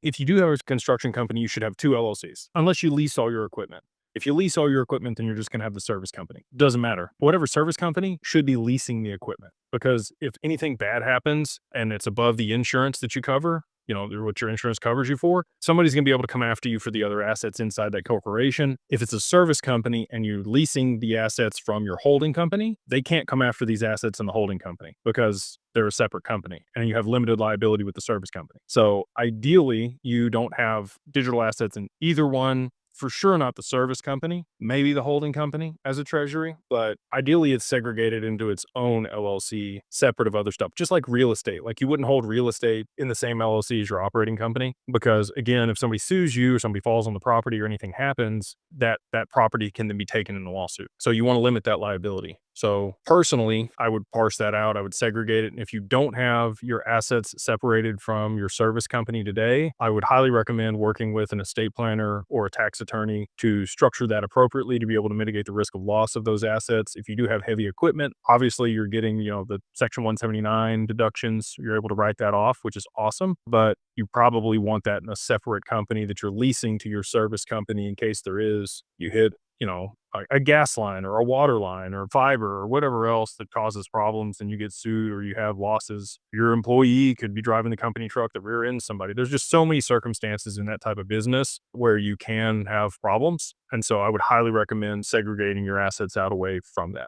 If you do have a construction company, you should have 2 LLCs, unless you lease all your equipment. If you lease all your equipment, then you're just gonna have the service company. Doesn't matter. Whatever service company should be leasing the equipment, because if anything bad happens and it's above the insurance that you cover, what your insurance covers you for, somebody's gonna be able to come after you for the other assets inside that corporation. If it's a service company and you're leasing the assets from your holding company, they can't come after these assets in the holding company because they're a separate company and you have limited liability with the service company. So ideally, you don't have digital assets in either one. For sure, not the service company, maybe the holding company as a treasury, but ideally it's segregated into its own LLC, separate of other stuff, just like real estate. Like you wouldn't hold real estate in the same LLC as your operating company because, again, if somebody sues you or somebody falls on the property or anything happens, that property can then be taken in a lawsuit. So you want to limit that liability. So personally, I would parse that out. I would segregate it. And if you don't have your assets separated from your service company today, I would highly recommend working with an estate planner or a tax attorney to structure that appropriately to be able to mitigate the risk of loss of those assets. If you do have heavy equipment, obviously you're getting, the Section 179 deductions. You're able to write that off, which is awesome. But you probably want that in a separate company that you're leasing to your service company in case you hit a gas line or a water line or fiber or whatever else that causes problems and you get sued or you have losses. Your employee could be driving the company truck that rear ends somebody. There's just so many circumstances in that type of business where you can have problems. And so I would highly recommend segregating your assets out away from that.